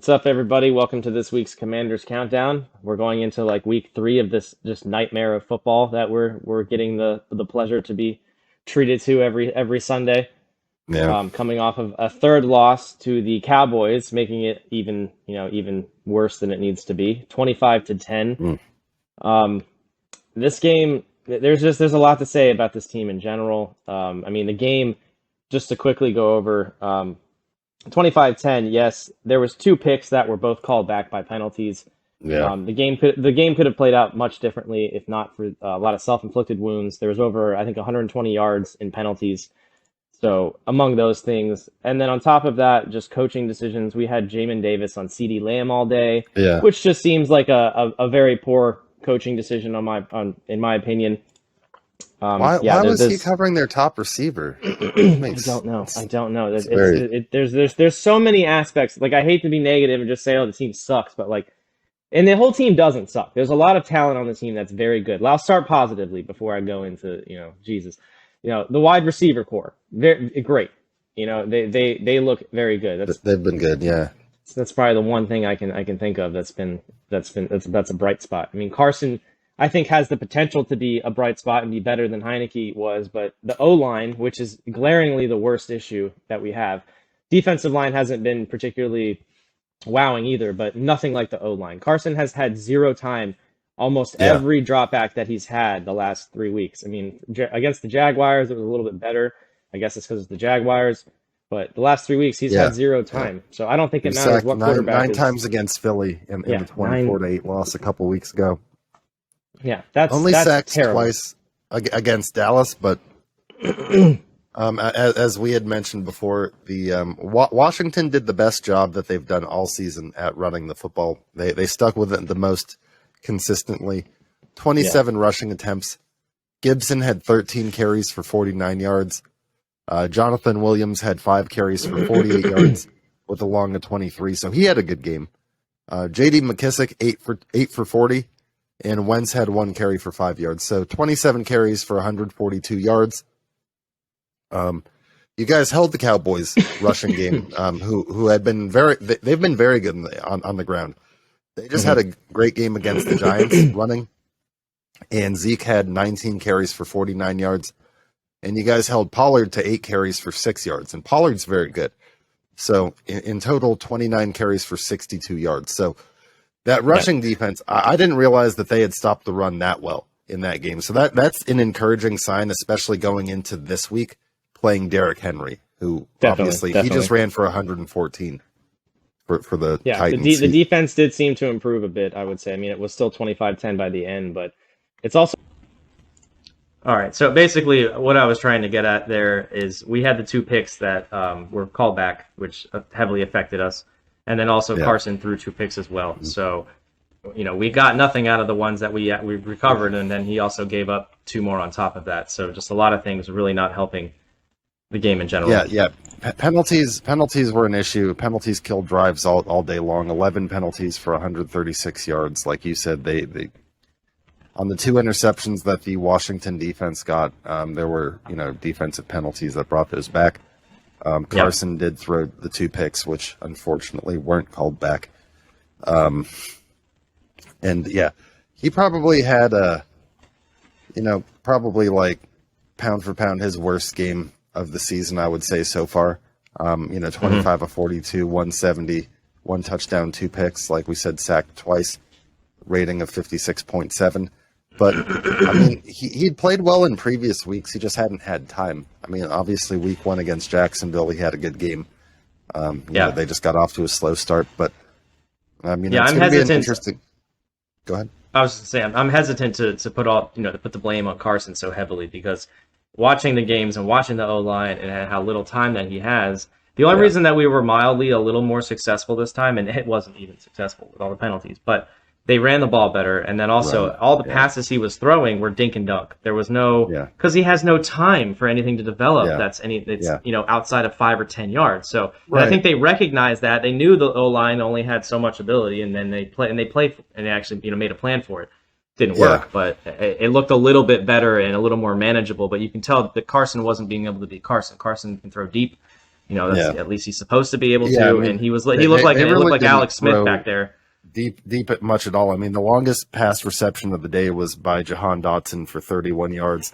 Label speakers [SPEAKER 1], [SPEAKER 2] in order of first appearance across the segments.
[SPEAKER 1] What's up, everybody? Welcome to this week's Commanders Countdown. We're going into like week 3 of this just nightmare of football that we're getting the pleasure to be treated to every Sunday.
[SPEAKER 2] Yeah.
[SPEAKER 1] Coming off of a third loss to the Cowboys, making it even worse than it needs to be, 25-10.
[SPEAKER 2] Mm.
[SPEAKER 1] This game, there's a lot to say about this team in general. The game, just to quickly go over. 25-10, yes, there was 2 picks that were both called back by penalties.
[SPEAKER 2] Yeah.
[SPEAKER 1] The game could have played out much differently if not for a lot of self-inflicted wounds. There was over, I think, 120 yards in penalties. So among those things, and then on top of that, just coaching decisions. We had Jamin Davis on CeeDee Lamb all day,
[SPEAKER 2] Yeah.
[SPEAKER 1] which just seems like a very poor coaching decision in my opinion.
[SPEAKER 2] Why was he covering their top receiver?
[SPEAKER 1] I don't know. There's so many aspects. Like, I hate to be negative and just say, oh, the team sucks, but and the whole team doesn't suck. There's a lot of talent on the team that's very good. I'll start positively before I go into, Jesus. The wide receiver core, very great. They look very good.
[SPEAKER 2] They've been good, yeah.
[SPEAKER 1] That's probably the one thing I can think of that's a bright spot. I mean, Carson, I think, has the potential to be a bright spot and be better than Heineke was, but the O-line, which is glaringly the worst issue that we have, defensive line hasn't been particularly wowing either, but nothing like the O-line. Carson has had zero time almost every drop back that he's had the last 3 weeks. I mean, against the Jaguars, it was a little bit better. I guess it's because it's the Jaguars, but the last 3 weeks he's had zero time. So I don't think it matters what quarterback
[SPEAKER 2] nine times against Philly in the 24-8 loss a couple weeks ago.
[SPEAKER 1] Yeah, that's
[SPEAKER 2] sacked
[SPEAKER 1] terrible.
[SPEAKER 2] Twice against Dallas, but as we had mentioned before, the Washington did the best job that they've done all season at running the football. They stuck with it the most consistently. 27 rushing attempts. Gibson had 13 carries for 49 yards. Jonathan Williams had 5 carries for 48 yards with a long of 23, so he had a good game. J.D. McKissick 8 for 40. And Wentz had 1 carry for 5 yards. So 27 carries for 142 yards. You guys held the Cowboys rushing game, who had been they've been very good on the ground. They just had a great game against the Giants running. And Zeke had 19 carries for 49 yards. And you guys held Pollard to 8 carries for 6 yards. And Pollard's very good. So in total, 29 carries for 62 yards. So that rushing defense, I didn't realize that they had stopped the run that well in that game. So that's an encouraging sign, especially going into this week, playing Derrick Henry, who obviously he just ran for 114 for the Titans.
[SPEAKER 1] The defense did seem to improve a bit, I would say. I mean, it was still 25-10 by the end, but it's also... All right, so basically what I was trying to get at there is we had the 2 picks that were called back, which heavily affected us. And then also Carson threw 2 picks as well. So, we got nothing out of the ones that we recovered, and then he also gave up 2 more on top of that. So just a lot of things really not helping the game in general.
[SPEAKER 2] Yeah. Penalties were an issue. Penalties killed drives all day long. 11 penalties for 136 yards. Like you said, they on the 2 interceptions that the Washington defense got, there were defensive penalties that brought those back. Carson did throw the 2 picks, which unfortunately weren't called back. He probably had probably like pound for pound his worst game of the season, I would say so far. 25 of 42, 170, 1 touchdown, 2 picks. Like we said, sacked twice, rating of 56.7. But, I mean, he'd played well in previous weeks. He just hadn't had time. I mean, obviously, week 1 against Jacksonville, he had a good game. They just got off to a slow start. But,
[SPEAKER 1] I'm
[SPEAKER 2] it's going to be an interesting... Go ahead.
[SPEAKER 1] I was just saying, I'm hesitant to put the blame on Carson so heavily because watching the games and watching the O-line and how little time that he has, the only reason that we were mildly a little more successul this time, and it wasn't even successful with all the penalties, but they ran the ball better, and then also all the passes he was throwing were dink and dunk. There was no because he has no time for anything to develop that's outside of 5 or 10 yards. So I think they recognized that. They knew the O-line only had so much ability, and then they actually made a plan for it. Didn't work, but it looked a little bit better and a little more manageable. But you can tell that Carson wasn't being able to be Carson. Carson can throw deep. That's
[SPEAKER 2] Yeah.
[SPEAKER 1] at least he's supposed to be able
[SPEAKER 2] Yeah,
[SPEAKER 1] to.
[SPEAKER 2] I mean,
[SPEAKER 1] And he
[SPEAKER 2] they
[SPEAKER 1] looked like
[SPEAKER 2] really didn't
[SPEAKER 1] Alex Smith
[SPEAKER 2] throw
[SPEAKER 1] back there.
[SPEAKER 2] deep at much at all. I mean, the longest pass reception of the day was by Jahan Dotson for 31 yards.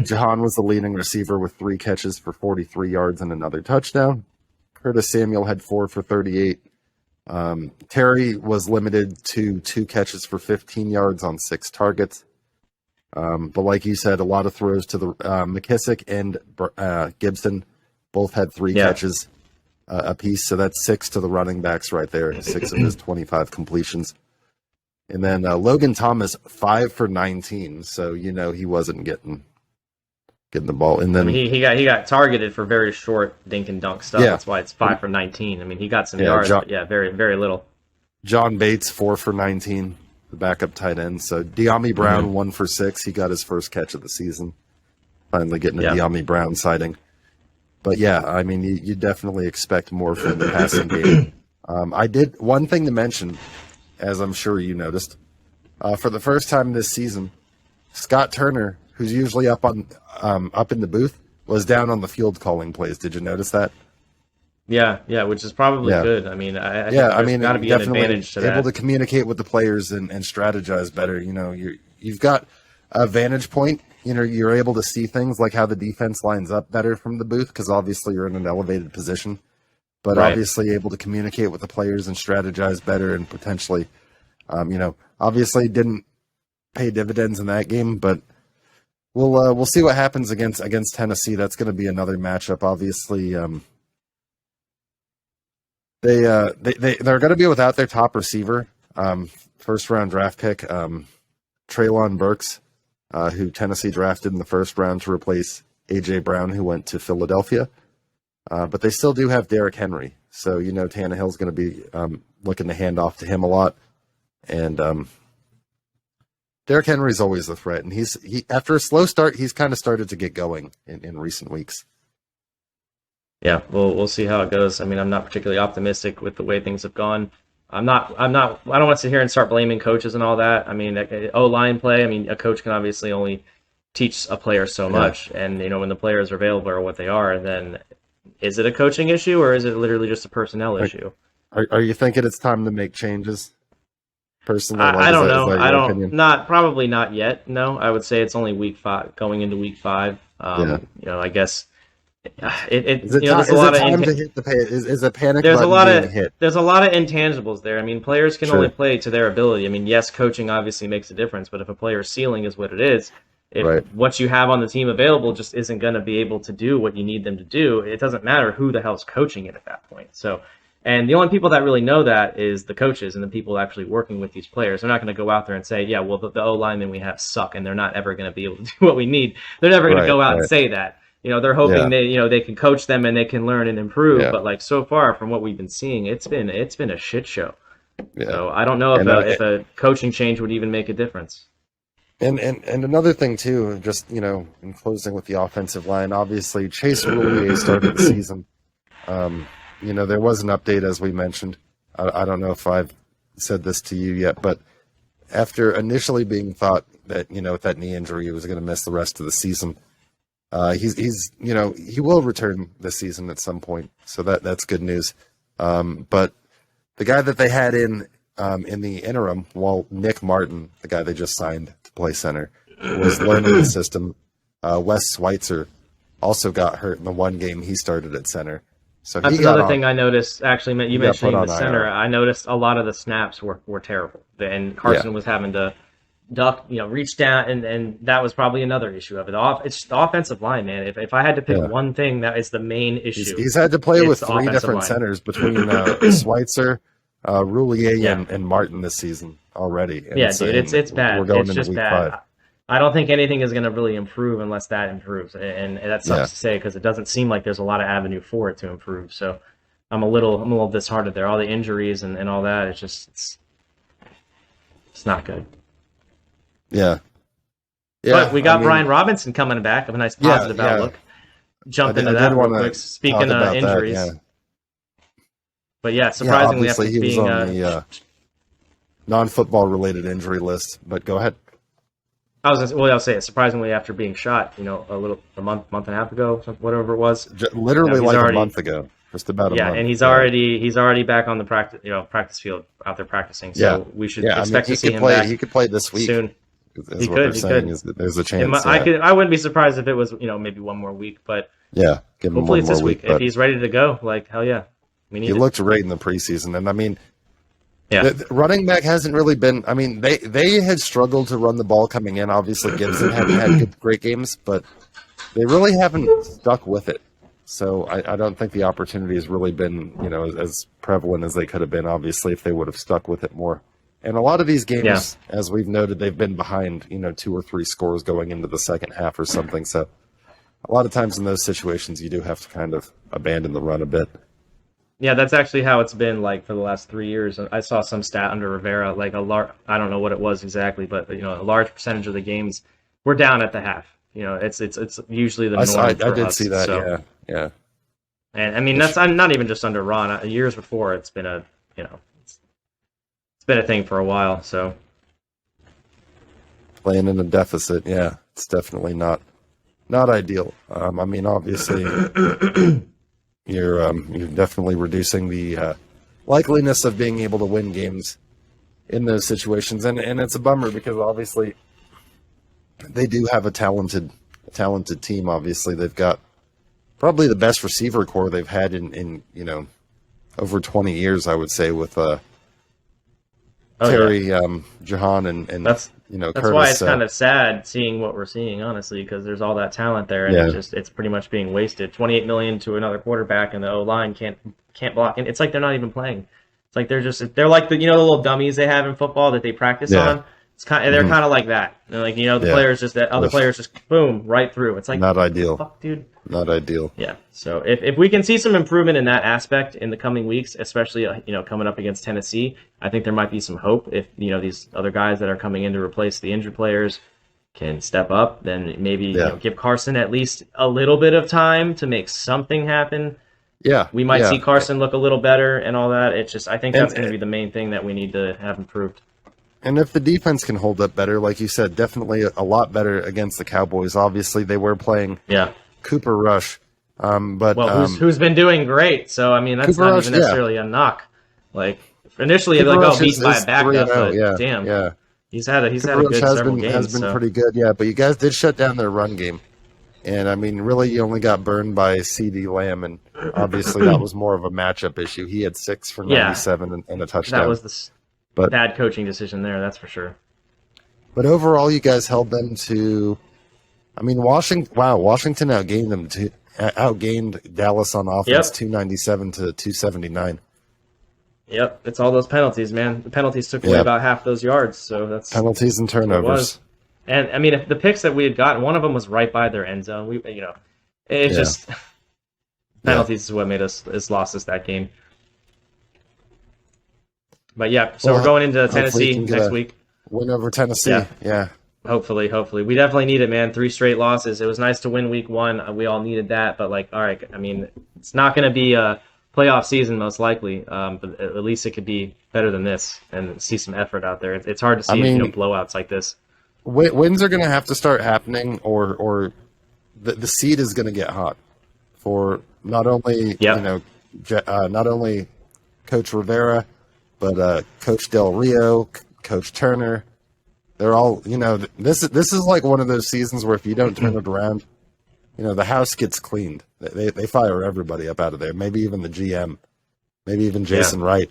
[SPEAKER 2] Jahan was the leading receiver with 3 catches for 43 yards and another touchdown. Curtis Samuel had 4 for 38. Terry was limited to 2 catches for 15 yards on 6 targets. But like you said, a lot of throws to the McKissick and Gibson both had 3 catches apiece. So that's 6 to the running backs right there, 6 of his 25 completions. And then Logan Thomas, 5 for 19. So, he wasn't getting the ball. And then
[SPEAKER 1] he got targeted for very short dink and dunk stuff.
[SPEAKER 2] Yeah.
[SPEAKER 1] That's why it's 5 for 19. I mean, he got some
[SPEAKER 2] Yeah,
[SPEAKER 1] yards, but very, very little.
[SPEAKER 2] John Bates, 4 for 19, the backup tight end. So De'Ami Brown, 1 for 6. He got his first catch of the season. Finally getting a De'Ami Brown sighting. But yeah, I mean, you definitely expect more from the passing game. I did one thing to mention, as I'm sure you noticed, for the first time this season, Scott Turner, who's usually up in the booth, was down on the field calling plays. Did you notice that?
[SPEAKER 1] Yeah, which is probably good. I mean, I think there's got to be an advantage to that.
[SPEAKER 2] Able to communicate with the players and strategize better. You've got a vantage point. You're able to see things like how the defense lines up better from the booth because obviously you're in an elevated position. But obviously able to communicate with the players and strategize better and potentially, obviously didn't pay dividends in that game, but we'll see what happens against Tennessee. That's going to be another matchup. Obviously, they're going to be without their top receiver, first round draft pick, Treylon Burks, who Tennessee drafted in the first round to replace AJ Brown, who went to Philadelphia. But they still do have Derrick Henry, so Tannehill's going to be looking to hand off to him a lot, and Derrick Henry's always a threat, and he after a slow start, he's kind of started to get going in recent weeks.
[SPEAKER 1] Yeah, we'll see how it goes. I mean, I'm not particularly optimistic with the way things have gone. I don't want to sit here and start blaming coaches and all that. I mean, O-line play, I mean, a coach can obviously only teach a player so much, and when the players are available or what they are, then is it a coaching issue or is it literally just a personnel issue?
[SPEAKER 2] Are you thinking it's time to make changes? Personally,
[SPEAKER 1] I don't know.
[SPEAKER 2] I don't. Opinion?
[SPEAKER 1] Probably not yet. No, I would say it's only week 5, going into week 5. I guess there's a lot of
[SPEAKER 2] time to hit the is a panic.
[SPEAKER 1] There's a lot of
[SPEAKER 2] hit?
[SPEAKER 1] There's a lot of intangibles there. I mean, players can only play to their ability. I mean, yes, coaching obviously makes a difference, but if a player's ceiling is what it is, if what you have on the team available just isn't going to be able to do what you need them to do, it doesn't matter who the hell's coaching it at that point. So. And the only people that really know that is the coaches and the people actually working with these players. They're not going to go out there and say, yeah, well, the O-linemen we have suck, and they're not ever going to be able to do what we need. They're never going to go out and say that. They're hoping they can coach them and they can learn and improve. Yeah. But so far from what we've been seeing, it's been a shit show. Yeah. So I don't know if a coaching change would even make a difference.
[SPEAKER 2] And another thing too, just in closing with the offensive line, obviously Chase Roulier started the season. There was an update, as we mentioned. I don't know if I've said this to you yet, but after initially being thought that, with that knee injury, he was going to miss the rest of the season, he will return this season at some point. So that's good news. But the guy that they had in the interim, Nick Martin, the guy they just signed to play center, was learning the system. Wes Schweitzer also got hurt in the one game he started at center. So
[SPEAKER 1] that's another thing I noticed. Actually, you mentioned the center.
[SPEAKER 2] IR.
[SPEAKER 1] I noticed a lot of the snaps were terrible, and Carson was having to duck, reach down, and that was probably another issue of it. It's the offensive line, man. If I had to pick one thing, that is the main issue.
[SPEAKER 2] He's had to play with 3 different centers between Schweitzer, Roulier, and Martin this season already. And
[SPEAKER 1] it's bad.
[SPEAKER 2] We're going
[SPEAKER 1] it's
[SPEAKER 2] into
[SPEAKER 1] just
[SPEAKER 2] week
[SPEAKER 1] bad.
[SPEAKER 2] 5.
[SPEAKER 1] I don't think anything is going to really improve unless that improves, and that sucks to say because it doesn't seem like there's a lot of avenue for it to improve. So I'm a little disheartened there. All the injuries and all that, it's not good.
[SPEAKER 2] Yeah.
[SPEAKER 1] But we got Brian Robinson coming back. A nice positive outlook. Jump into that real quick. Speaking of injuries. But surprisingly, after
[SPEAKER 2] he
[SPEAKER 1] being
[SPEAKER 2] was on the non-football related injury list. But go ahead.
[SPEAKER 1] I'll say it. Surprisingly, after being shot, a month and a half ago, whatever it was,
[SPEAKER 2] Literally
[SPEAKER 1] he's
[SPEAKER 2] like
[SPEAKER 1] already,
[SPEAKER 2] a month ago, just about a
[SPEAKER 1] yeah,
[SPEAKER 2] month.
[SPEAKER 1] and he's already back on the practice field out there practicing. So we should expect to see him back.
[SPEAKER 2] He could play this week
[SPEAKER 1] soon.
[SPEAKER 2] Is what they're saying. Is that there's a chance.
[SPEAKER 1] I wouldn't be surprised if it was maybe one more week, but
[SPEAKER 2] yeah, give him
[SPEAKER 1] hopefully
[SPEAKER 2] one
[SPEAKER 1] it's
[SPEAKER 2] more
[SPEAKER 1] this week. If he's ready to go, like hell yeah, we need.
[SPEAKER 2] He looked great in the preseason, and I mean.
[SPEAKER 1] Yeah.
[SPEAKER 2] The running back hasn't really been. I mean, they had struggled to run the ball coming in. Obviously, Gibson hadn't had great games, but they really haven't stuck with it. So I don't think the opportunity has really been, as prevalent as they could have been. Obviously, if they would have stuck with it more. And a lot of these games, as we've noted, they've been behind, 2 or 3 scores going into the second half or something. So a lot of times in those situations, you do have to kind of abandon the run a bit.
[SPEAKER 1] Yeah, that's actually how it's been like for the last 3 years. I saw some stat under Rivera, like I don't know what it was exactly, but a large percentage of the games were down at the half. It's usually the norm.
[SPEAKER 2] I did see that. So. Yeah.
[SPEAKER 1] And I mean I'm not even just under Ron. Years before, it's been it's been a thing for a while. So
[SPEAKER 2] playing in a deficit, yeah, it's definitely not ideal. I mean, obviously. You're definitely reducing the likeliness of being able to win games in those situations, and it's a bummer because obviously they do have a talented team. Obviously, they've got probably the best receiver core they've had in over 20 years, I would say, with Terry, Jahan, and
[SPEAKER 1] that's
[SPEAKER 2] Curtis,
[SPEAKER 1] why it's kind of sad seeing what we're seeing, honestly, because there's all that talent there, and it's pretty much being wasted. $28 million to another quarterback, and the O line can't block. And it's like they're not even playing. It's like they're like the little dummies they have in football that they practice on. It's they're kind of like that. And like the players other players just boom right through. It's like
[SPEAKER 2] not ideal,
[SPEAKER 1] fuck, dude.
[SPEAKER 2] Not ideal.
[SPEAKER 1] Yeah. So if we can see some improvement in that aspect in the coming weeks, especially coming up against Tennessee, I think there might be some hope if these other guys that are coming in to replace the injured players can step up. Then maybe give Carson at least a little bit of time to make something happen.
[SPEAKER 2] Yeah,
[SPEAKER 1] we might see Carson look a little better and all that. It's just I think that's going to be the main thing that we need to have improved.
[SPEAKER 2] And if the defense can hold up better, like you said, definitely a lot better against the Cowboys. Obviously, they were playing Cooper Rush, but
[SPEAKER 1] who's been doing great. So I mean, that's Cooper not Rush, even necessarily a knock. Like initially, they're like, beat by a backup, but damn, he's had a good several games.
[SPEAKER 2] Has been pretty good, but you guys did shut down their run game, and I mean, really, you only got burned by CeeDee Lamb, and obviously that was more of a matchup issue. He had 6 for 97 and a touchdown.
[SPEAKER 1] That was bad coaching decision there, that's for sure.
[SPEAKER 2] But overall, you guys held them to. I mean, Washington outgained them outgained Dallas on offense 297 to 279.
[SPEAKER 1] Yep, it's all those penalties, man. The penalties took away about half those yards, so that's
[SPEAKER 2] penalties and turnovers.
[SPEAKER 1] And I mean, if the picks that we had gotten, one of them was right by their end zone. It's just penalties is what made us lost us that game. But we're going into Tennessee next week.
[SPEAKER 2] Win over Tennessee. Yeah.
[SPEAKER 1] Hopefully. We definitely need it, man. 3 straight losses. It was nice to win week 1. We all needed that. But, all right, I mean, it's not going to be a playoff season most likely. But at least it could be better than this and see some effort out there. It's hard to see blowouts like this.
[SPEAKER 2] Wins are going to have to start happening or the seed is going to get hot for not only, not only Coach Rivera, but Coach Del Rio, Coach Turner, they're all, this is like one of those seasons where if you don't turn it around, the house gets cleaned. They fire everybody up out of there, maybe even the GM, maybe even Jason Wright.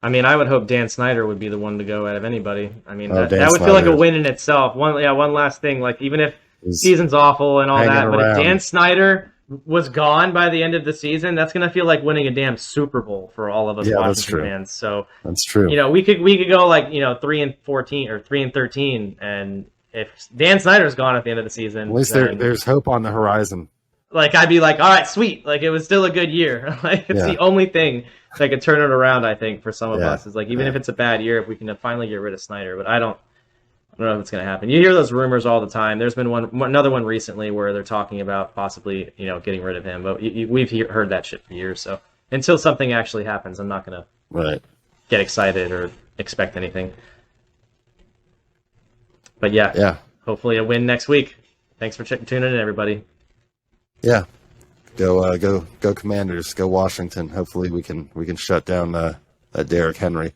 [SPEAKER 1] I mean, I would hope Dan Snyder would be the one to go out of anybody. I mean, that would feel like a win in itself. One last thing, like even if season's awful and all that, but if Dan Snyder was gone by the end of the season, that's going to feel like winning a damn Super Bowl for all of us Washington fans. So
[SPEAKER 2] that's true.
[SPEAKER 1] We could go like 3-14 or 3-13, and if Dan Snyder's gone at the end of the season,
[SPEAKER 2] at least there's hope on the horizon.
[SPEAKER 1] Like I'd be like, all right, sweet. Like it was still a good year. Like it's the only thing that could turn it around. I think for some of us is like even if it's a bad year, if we can finally get rid of Snyder, but I don't know if it's going to happen. You hear those rumors all the time. There's been another one recently where they're talking about possibly, getting rid of him. But we've heard that shit for years. So until something actually happens, I'm not going to get excited or expect anything. But hopefully a win next week. Thanks for tuning in, everybody.
[SPEAKER 2] Yeah, go Commanders, go Washington. Hopefully we can shut down that Derrick Henry.